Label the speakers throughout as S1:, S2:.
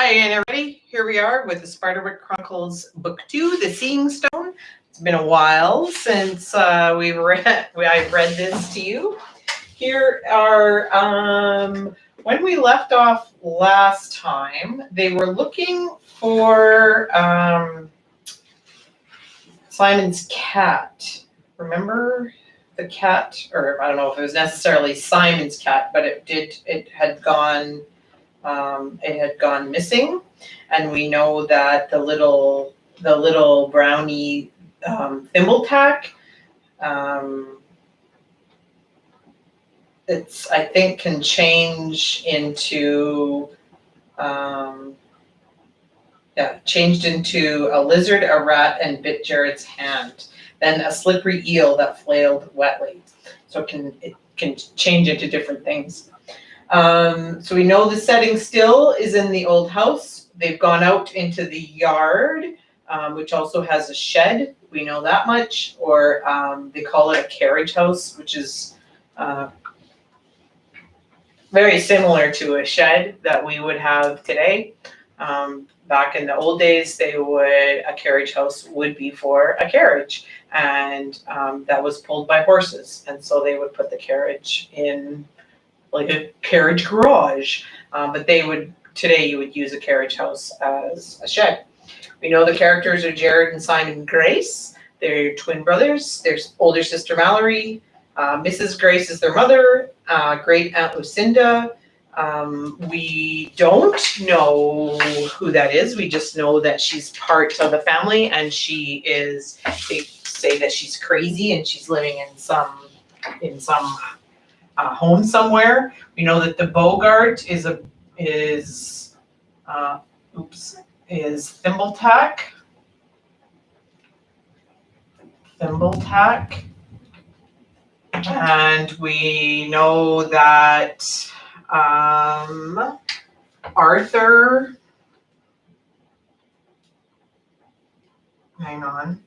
S1: Hi again, everybody. Here we are with the Spiderwick Chronicles Book 2, The Seeing Stone. It's been a while since I've read this to you. Here are, when we left off last time, they were looking for Simon's cat. Remember the cat? Or I don't know if it was necessarily Simon's cat, but it had gone missing, and we know that the little brownie thimbletack, it's I think can change into changed into a lizard, a rat, and bit Jared's hand. Then a slippery eel that flailed wetly. So it can change into different things. So we know the setting still is in the old house. They've gone out into the yard, which also has a shed. We know that much. Or they call it a carriage house, which is very similar to a shed that we would have today. Back in the old days, a carriage house would be for a carriage, and that was pulled by horses. And so they would put the carriage in like a carriage garage, but today you would use a carriage house as a shed. We know the characters are Jared and Simon Grace. They're twin brothers. There's older sister Mallory. Mrs. Grace is their mother. Great Aunt Lucinda. We don't know who that is. We just know that she's part of the family, and they say that she's crazy and she's living in some home somewhere. We know that the Bogart is Thimbletack. And we know that Arthur, hang on,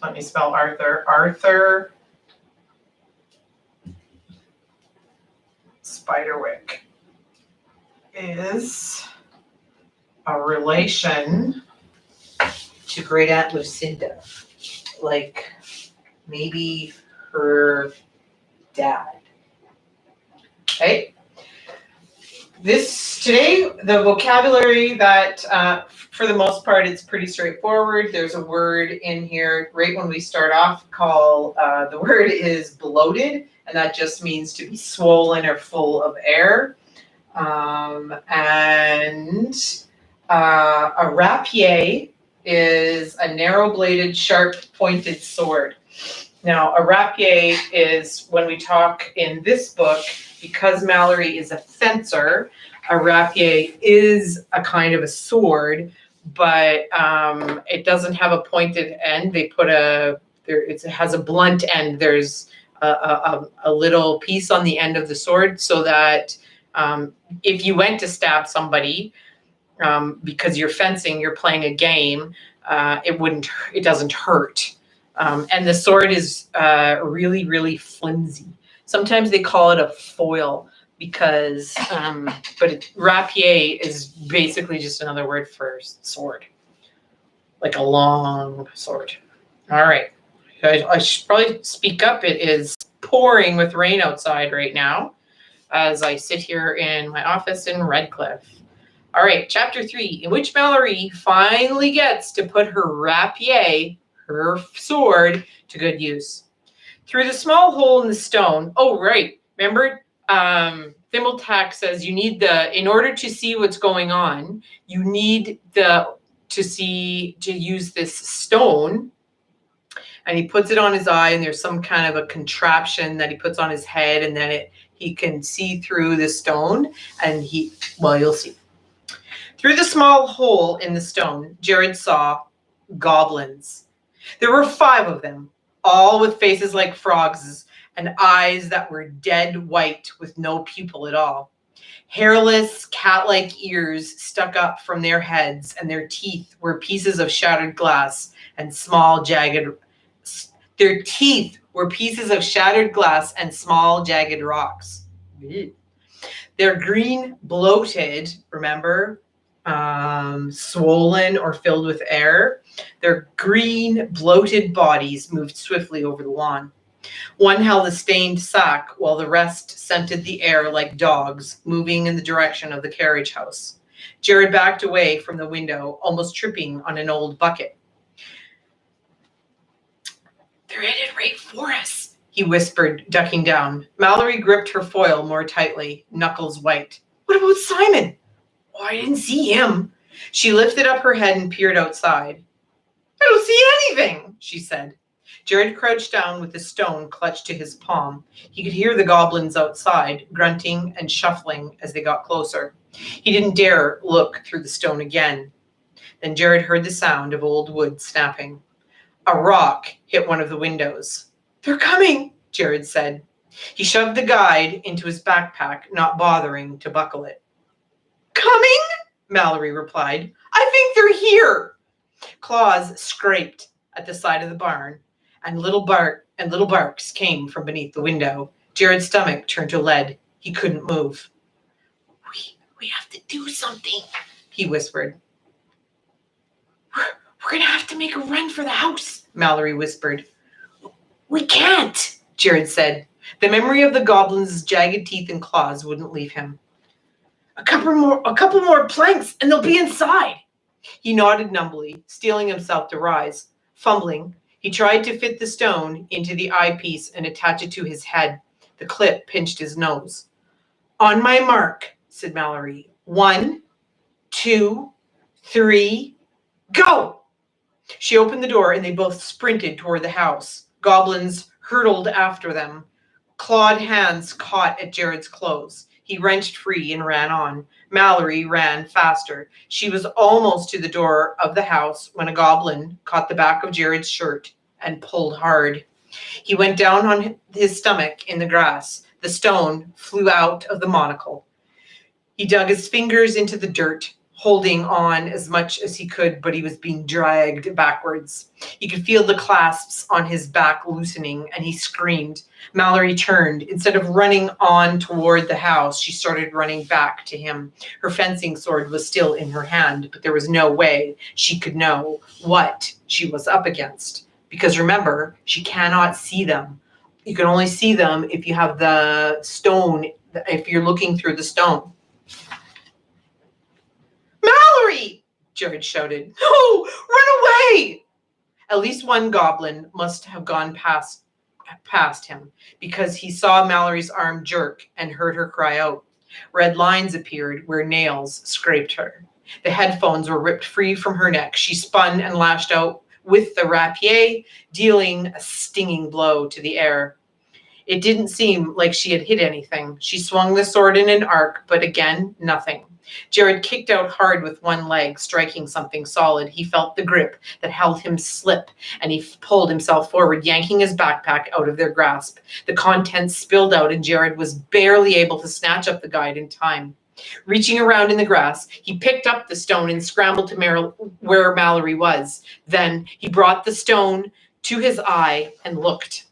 S1: let me spell Arthur. Arthur Spiderwick is a relation to Great Aunt Lucinda, like maybe her dad. Okay. Today, the vocabulary that, for the most part, it's pretty straightforward. There's a word in here right when we start off called, the word is bloated, and that just means to be swollen or full of air. A rapier is a narrow-bladed, sharp-pointed sword. Now, a rapier is, when we talk in this book, because Mallory is a fencer, a rapier is a kind of a sword, but it doesn't have a pointed end. It has a blunt end. There's a little piece on the end of the sword, so that if you went to stab somebody, because you're fencing, you're playing a game, it doesn't hurt. And the sword is really, really flimsy. Sometimes they call it a foil because, rapier is basically just another word for sword, like a long sword. All right, I should probably speak up. It is pouring with rain outside right now as I sit here in my office in Redcliffe. All right, chapter 3, in which Mallory finally gets to put her rapier, her sword, to good use. Through the small hole in the stone. Oh, right. Remember, Thimbletack says in order to see what's going on, you need to use this stone. And he puts it on his eye, and there's some kind of a contraption that he puts on his head, and then he can see through the stone, and you'll see. Through the small hole in the stone, Jared saw goblins. There were 5 of them, all with faces like frogs and eyes that were dead white with no pupil at all. Hairless, cat-like ears stuck up from their heads, and their teeth were pieces of shattered glass and small jagged rocks. Their green, bloated, remember, swollen or filled with air. Their green, bloated bodies moved swiftly over the lawn. One held a stained sack, while the rest scented the air like dogs, moving in the direction of the carriage house. Jared backed away from the window, almost tripping on an old bucket. "They're headed right for us," he whispered, ducking down. Mallory gripped her foil more tightly, knuckles white. "What about Simon?" "Oh, I didn't see him." She lifted up her head and peered outside. "I don't see anything," she said. Jared crouched down with the stone clutched to his palm. He could hear the goblins outside, grunting and shuffling as they got closer. He didn't dare look through the stone again. Then Jared heard the sound of old wood snapping. A rock hit one of the windows. "They're coming," Jared said. He shoved the guide into his backpack, not bothering to buckle it. "Coming?" Mallory replied. "I think they're here." Claws scraped at the side of the barn, and little barks came from beneath the window. Jared's stomach turned to lead. He couldn't move. We have to do something," he whispered. We're going to have to make a run for the house," Mallory whispered. "We can't," Jared said. The memory of the goblin's jagged teeth and claws wouldn't leave him. A couple more planks and they'll be inside." He nodded numbly, steeling himself to rise. Fumbling, he tried to fit the stone into the eyepiece and attach it to his head. The clip pinched his nose. "On my mark," said Mallory. 1, 2, 3, go! She opened the door and they both sprinted toward the house. Goblins hurtled after them. Clawed hands caught at Jared's clothes. He wrenched free and ran on. Mallory ran faster. She was almost to the door of the house when a goblin caught the back of Jared's shirt and pulled hard. He went down on his stomach in the grass. The stone flew out of the monocle. He dug his fingers into the dirt, holding on as much as he could, but he was being dragged backwards. He could feel the clasps on his back loosening, and he screamed. Mallory turned. Instead of running on toward the house, she started running back to him. Her fencing sword was still in her hand, but there was no way she could know what she was up against. Because remember, she cannot see them. You can only see them if you have the stone, if you're looking through the stone. "Mallory!" Jared shouted. "No! Run away!" At least one goblin must have gone past him, because he saw Mallory's arm jerk and heard her cry out. Red lines appeared where nails scraped her. The headphones were ripped free from her neck. She spun and lashed out with the rapier, dealing a stinging blow to the air. It didn't seem like she had hit anything. She swung the sword in an arc, but again, nothing. Jared kicked out hard with one leg, striking something solid. He felt the grip that held him slip, and he pulled himself forward, yanking his backpack out of their grasp. The contents spilled out, and Jared was barely able to snatch up the guide in time. Reaching around in the grass, he picked up the stone and scrambled to where Mallory was. Then he brought the stone to his eye and looked.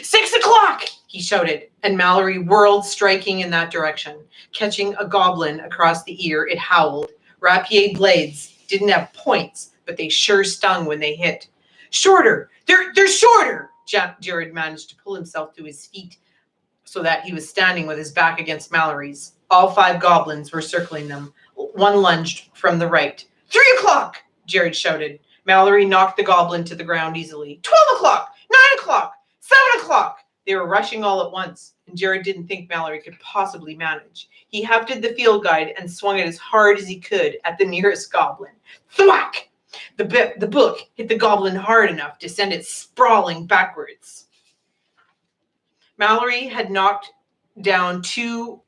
S1: 6 o'clock! He shouted, and Mallory whirled, striking in that direction. Catching a goblin across the ear, it howled. Rapier blades didn't have points, but they sure stung when they hit. "Shorter! They're shorter!" Jared managed to pull himself to his feet so that he was standing with his back against Mallory's. All 5 goblins were circling them. One lunged from the right. 3 o'clock! Jared shouted. Mallory knocked the goblin to the ground easily. 12 o'clock! 9 o'clock! 7 o'clock! They were rushing all at once, and Jared didn't think Mallory could possibly manage. He hefted the field guide and swung it as hard as he could at the nearest goblin. Thwack! The book hit the goblin hard enough to send it sprawling backwards. Mallory had knocked down two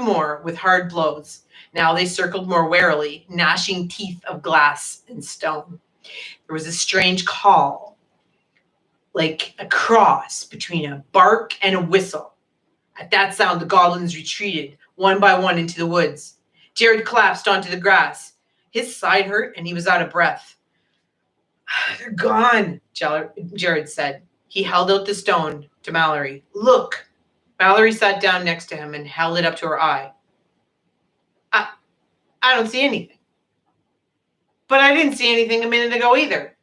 S1: more with hard blows. Now they circled more warily, gnashing teeth of glass and stone. There was a strange call, like a cross between a bark and a whistle. At that sound, the goblins retreated, one by one, into the woods. Jared collapsed onto the grass. His side hurt, and he was out of breath. "They're gone," Jared said. He held out the stone to Mallory. "Look." Mallory sat down next to him and held it up to her eye. I don't see anything. But I didn't see anything a minute ago either.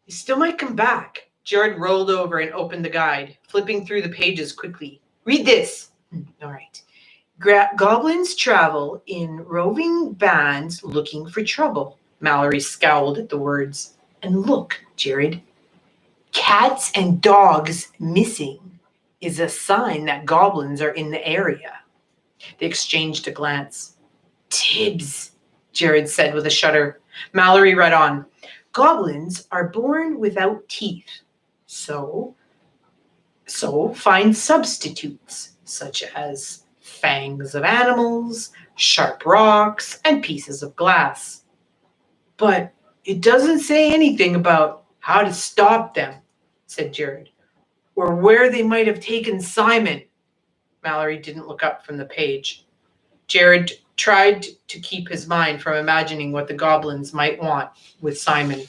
S1: He still might come back. Jared rolled over and opened the guide, flipping through the pages quickly. Read this. All right. Goblins travel in roving bands looking for trouble. Mallory scowled at the words. And look, Jared, cats and dogs missing is a sign that goblins are in the area. They exchanged a glance. Tibbs, Jared said with a shudder. Mallory read on. Goblins are born without teeth. So find substitutes, such as fangs of animals, sharp rocks, and pieces of glass. But it doesn't say anything about how to stop them, said Jared, or where they might have taken Simon. Mallory didn't look up from the page. Jared tried to keep his mind from imagining what the goblins might want with Simon.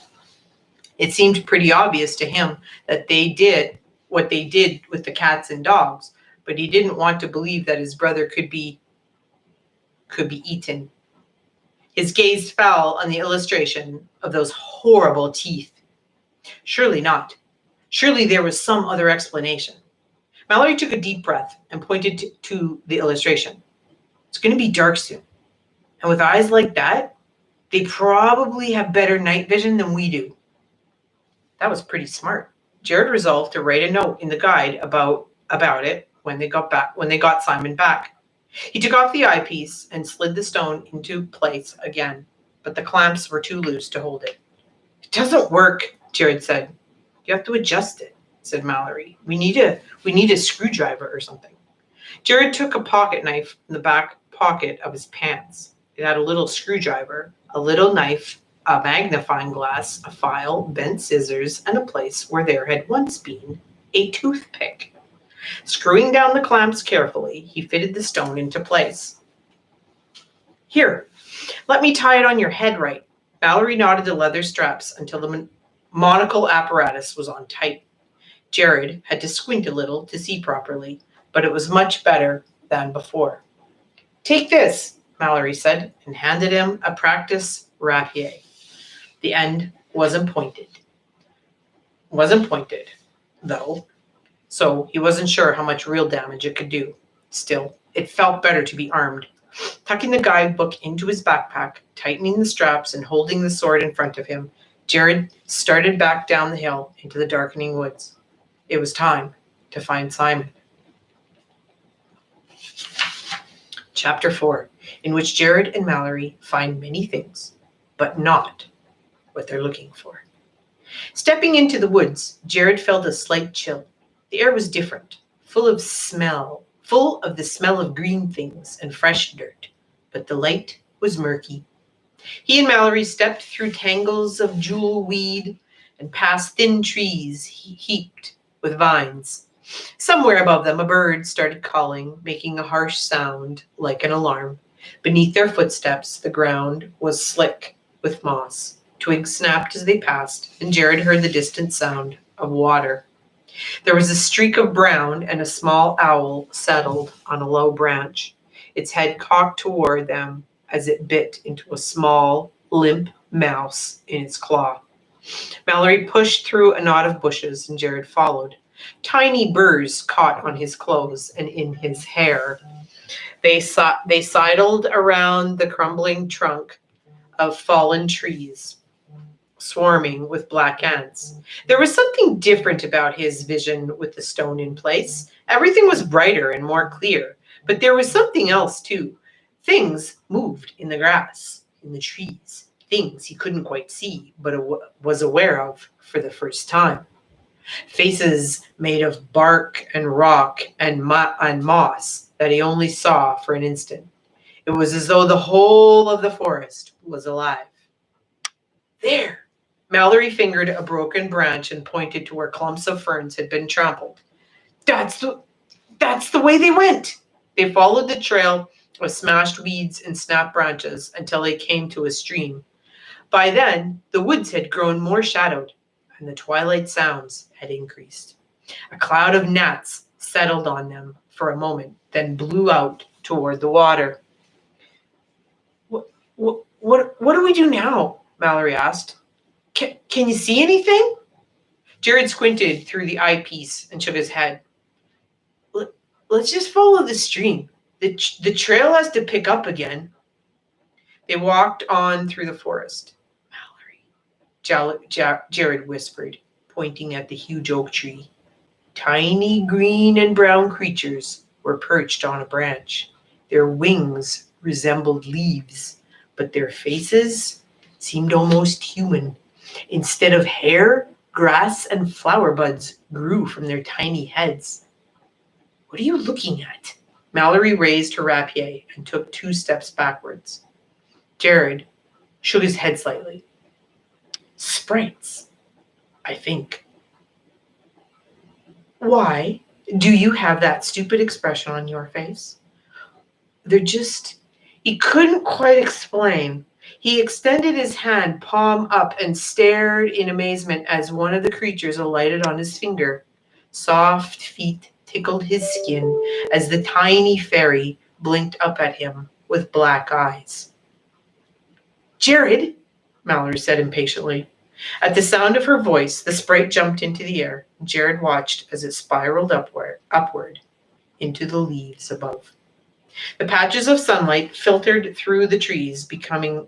S1: It seemed pretty obvious to him that they did what they did with the cats and dogs, but he didn't want to believe that his brother could be eaten. His gaze fell on the illustration of those horrible teeth. Surely not. Surely there was some other explanation. Mallory took a deep breath and pointed to the illustration. It's going to be dark soon. And with eyes like that, they probably have better night vision than we do. That was pretty smart. Jared resolved to write a note in the guide about it when they got Simon back. He took off the eyepiece and slid the stone into place again, but the clamps were too loose to hold it. It doesn't work, Jared said. You have to adjust it, said Mallory. We need a screwdriver or something. Jared took a pocket knife from the back pocket of his pants. It had a little screwdriver, a little knife, a magnifying glass, a file, bent scissors, and a place where there had once been a toothpick. Screwing down the clamps carefully, he fitted the stone into place. Here, let me tie it on your head right. Mallory knotted the leather straps until the monocle apparatus was on tight. Jared had to squint a little to see properly, but it was much better than before. Take this, Mallory said, and handed him a practice rapier. The end wasn't pointed, though, so he wasn't sure how much real damage it could do. Still, it felt better to be armed. Tucking the guidebook into his backpack, tightening the straps, and holding the sword in front of him, Jared started back down the hill into the darkening woods. It was time to find Simon. Chapter 4, in which Jared and Mallory find many things, but not what they're looking for. Stepping into the woods, Jared felt a slight chill. The air was different, full of the smell of green things and fresh dirt, but the light was murky. He and Mallory stepped through tangles of jewel weed and past thin trees heaped with vines. Somewhere above them, a bird started calling, making a harsh sound like an alarm. Beneath their footsteps, the ground was slick with moss. Twigs snapped as they passed, and Jared heard the distant sound of water. There was a streak of brown, and a small owl settled on a low branch, its head cocked toward them as it bit into a small, limp mouse in its claw. Mallory pushed through a knot of bushes, and Jared followed. Tiny burrs caught on his clothes and in his hair. They sidled around the crumbling trunk of fallen trees, swarming with black ants. There was something different about his vision with the stone in place. Everything was brighter and more clear, but there was something else too. Things moved in the grass, in the trees, things he couldn't quite see, but was aware of for the first time. Faces made of bark and rock and moss that he only saw for an instant. It was as though the whole of the forest was alive. There! Mallory fingered a broken branch and pointed to where clumps of ferns had been trampled. That's the way they went! They followed the trail of smashed weeds and snapped branches until they came to a stream. By then, the woods had grown more shadowed, and the twilight sounds had increased. A cloud of gnats settled on them for a moment, then blew out toward the water. What do we do now? Mallory asked. Can you see anything? Jared squinted through the eyepiece and shook his head. Let's just follow the stream. The trail has to pick up again. They walked on through the forest. Mallory, Jared whispered, pointing at the huge oak tree. Tiny green and brown creatures were perched on a branch. Their wings resembled leaves, but their faces seemed almost human. Instead of hair, grass and flower buds grew from their tiny heads. What are you looking at? Mallory raised her rapier and took 2 steps backwards. Jared shook his head slightly. Sprites, I think. Why do you have that stupid expression on your face? They're just... He couldn't quite explain. He extended his hand, palm up, and stared in amazement as one of the creatures alighted on his finger. Soft feet tickled his skin as the tiny fairy blinked up at him with black eyes. Jared, Mallory said impatiently. At the sound of her voice, the sprite jumped into the air. Jared watched as it spiraled upward into the leaves above. The patches of sunlight filtered through the trees became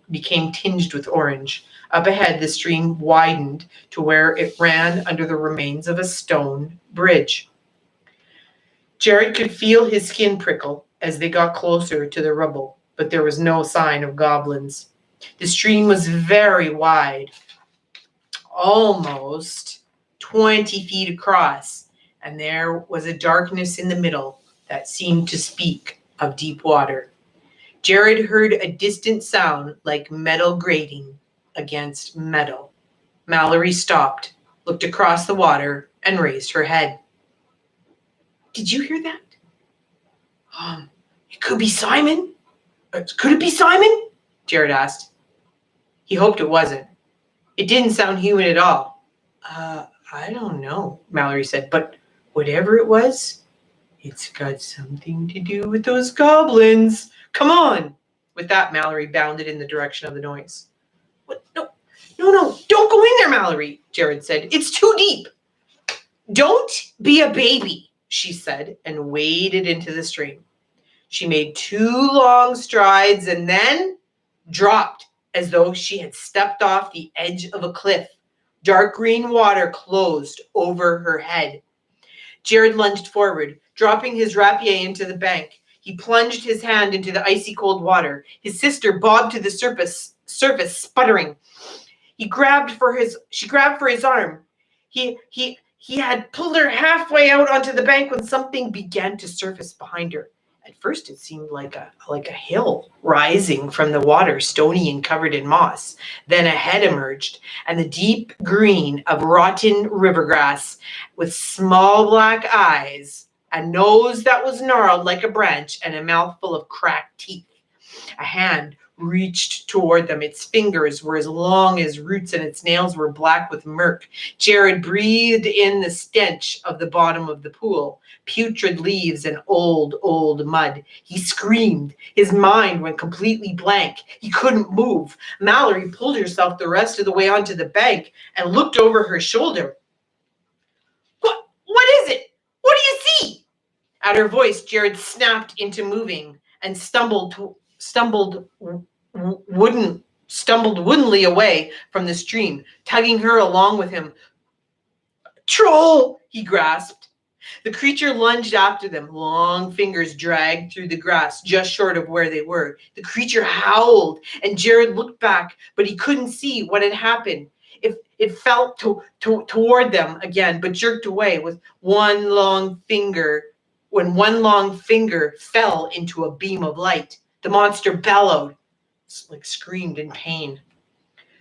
S1: tinged with orange. Up ahead, the stream widened to where it ran under the remains of a stone bridge. Jared could feel his skin prickle as they got closer to the rubble, but there was no sign of goblins. The stream was very wide, almost 20 feet across, and there was a darkness in the middle that seemed to speak of deep water. Jared heard a distant sound like metal grating against metal. Mallory stopped, looked across the water, and raised her head. Did you hear that? It could be Simon. Could it be Simon? Jared asked. He hoped it wasn't. It didn't sound human at all. I don't know, Mallory said, but whatever it was, it's got something to do with those goblins. Come on. With that, Mallory bounded in the direction of the noise. What? No, don't go in there, Mallory, Jared said. It's too deep. Don't be a baby, she said, and waded into the stream. She made 2 long strides and then dropped as though she had stepped off the edge of a cliff. Dark green water closed over her head. Jared lunged forward, dropping his rapier into the bank. He plunged his hand into the icy cold water. His sister bobbed to the surface, sputtering. She grabbed for his arm. He had pulled her halfway out onto the bank when something began to surface behind her. At first, it seemed like a hill rising from the water, stony and covered in moss. Then a head emerged, and the deep green of rotten rivergrass with small black eyes, a nose that was gnarled like a branch, and a mouth full of cracked teeth. A hand reached toward them. Its fingers were as long as roots, and its nails were black with murk. Jared breathed in the stench of the bottom of the pool, putrid leaves and old mud. He screamed. His mind went completely blank. He couldn't move. Mallory pulled herself the rest of the way onto the bank and looked over her shoulder. What is it? What do you see? At her voice, Jared snapped into moving and stumbled woodenly away from the stream, tugging her along with him. Troll, he grasped. The creature lunged after them. Long fingers dragged through the grass just short of where they were. The creature howled, and Jared looked back, but he couldn't see what had happened. It fell toward them again, but jerked away with one long finger. When one long finger fell into a beam of light, the monster bellowed, screamed in pain.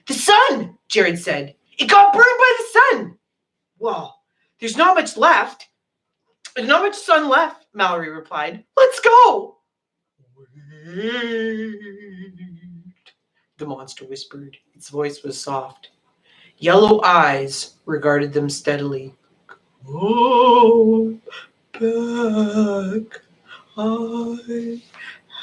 S1: The sun, Jared said. It got burned by the sun. Well, there's not much left. There's not much sun left, Mallory replied. Let's go. Wait, the monster whispered. Its voice was soft. Yellow eyes regarded them steadily. Go back. I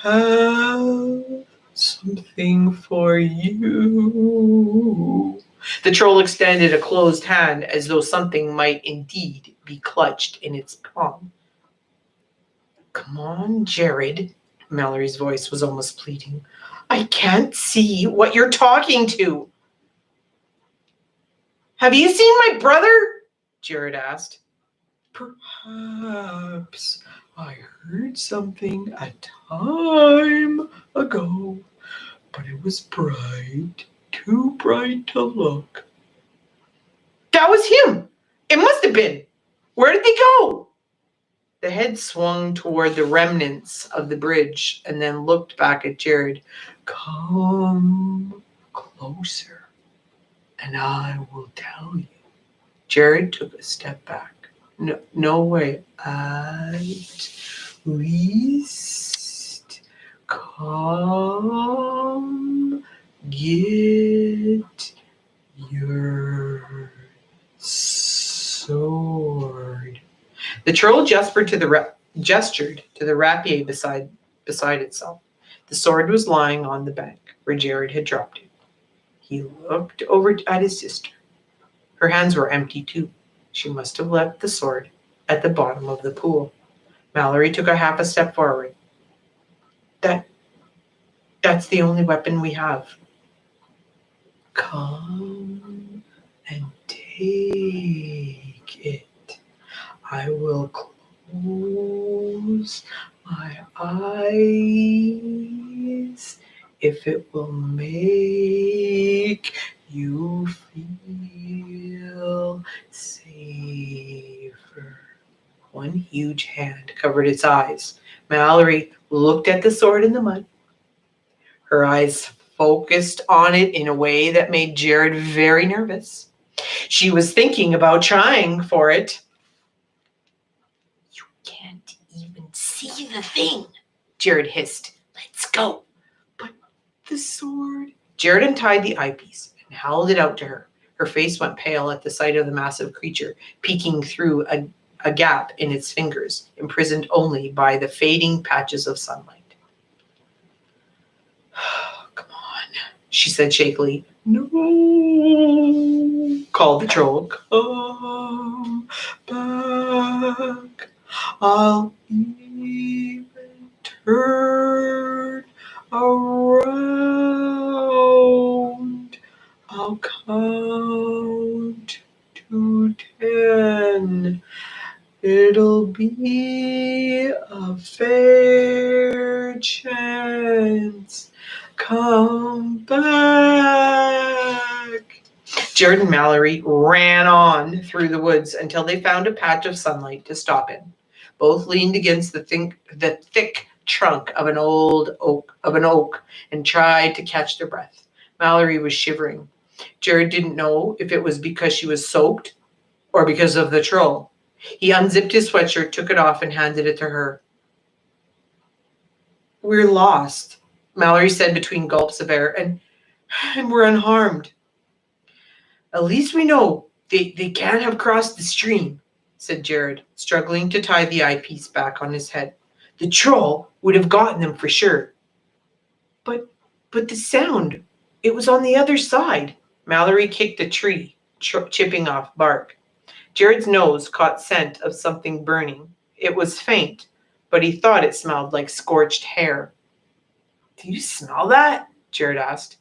S1: have Something for you. The troll extended a closed hand as though something might indeed be clutched in its palm. Come on, Jared. Mallory's voice was almost pleading. I can't see what you're talking to. Have you seen my brother? Jared asked. Perhaps I heard something a time ago, but it was bright, too bright to look. That was him. It must have been. Where did they go? The head swung toward the remnants of the bridge and then looked back at Jared. Come closer, and I will tell you. Jared took a step back. No way. At least come get your sword. The troll gestured to the rapier beside itself. The sword was lying on the bank where Jared had dropped it. He looked over at his sister. Her hands were empty too. She must have left the sword at the bottom of the pool. Mallory took half a step forward. That's the only weapon we have. Come and take it. I will close my eyes if it will make you feel safer. One huge hand covered its eyes. Mallory looked at the sword in the mud. Her eyes focused on it in a way that made Jared very nervous. She was thinking about trying for it. You can't even see the thing, Jared hissed. Let's go. But the sword. Jared untied the eyepiece and held it out to her. Her face went pale at the sight of the massive creature peeking through a gap in its fingers, imprisoned only by the fading patches of sunlight. Come on, she said shakily. No, called the troll. Come back. I'll even turn around. I'll count to 10. It'll be a fair chance. Come back. Jared and Mallory ran on through the woods until they found a patch of sunlight to stop in. Both leaned against the thick trunk of an oak and tried to catch their breath. Mallory was shivering. Jared didn't know if it was because she was soaked or because of the troll. He unzipped his sweatshirt, took it off, and handed it to her. We're lost, Mallory said between gulps of air, and we're unharmed. At least we know they can't have crossed the stream, said Jared, struggling to tie the eyepiece back on his head. The troll would have gotten them for sure. But the sound, it was on the other side. Mallory kicked a tree, chipping off bark. Jared's nose caught scent of something burning. It was faint, but he thought it smelled like scorched hair. Do you smell that? Jared asked.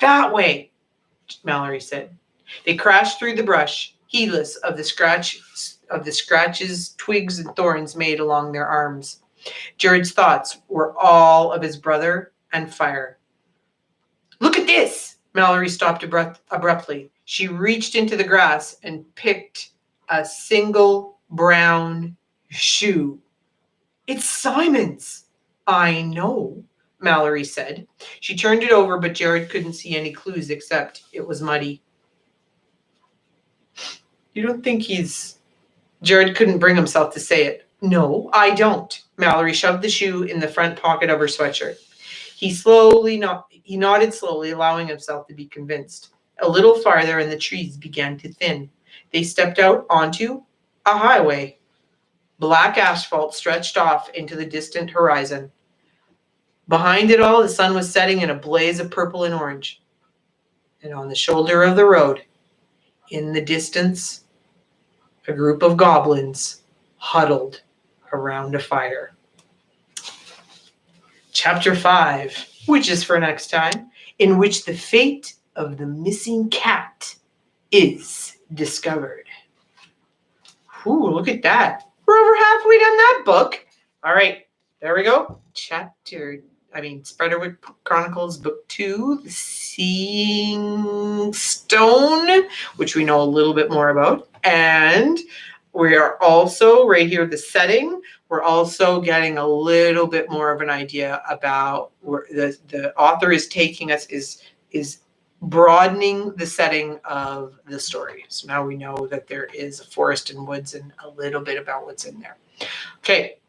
S1: That way, Mallory said. They crashed through the brush, heedless of the scratches twigs and thorns made along their arms. Jared's thoughts were all of his brother and fire. Look at this! Mallory stopped abruptly. She reached into the grass and picked a single brown shoe. It's Simon's. I know, Mallory said. She turned it over, but Jared couldn't see any clues except it was muddy. You don't think he's... Jared couldn't bring himself to say it. No, I don't. Mallory shoved the shoe in the front pocket of her sweatshirt. He nodded slowly, allowing himself to be convinced. A little farther and the trees began to thin. They stepped out onto a highway. Black asphalt stretched off into the distant horizon. Behind it all, the sun was setting in a blaze of purple and orange. And on the shoulder of the road, in the distance, a group of goblins huddled around a fire. Chapter 5, which is for next time, in which the fate of the missing cat is discovered. Ooh, look at that. We're over halfway down that book. All right, there we go. Spiderwick Chronicles, Book 2, The Seeing Stone, which we know a little bit more about. And we are also, right here, the setting, we're also getting a little bit more of an idea about where the author is taking us, is broadening the setting of the story. So now we know that there is a forest and woods and a little bit about what's in there. Okay,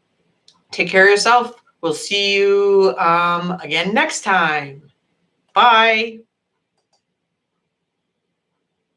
S1: take care of yourself. We'll see you again next time. Bye.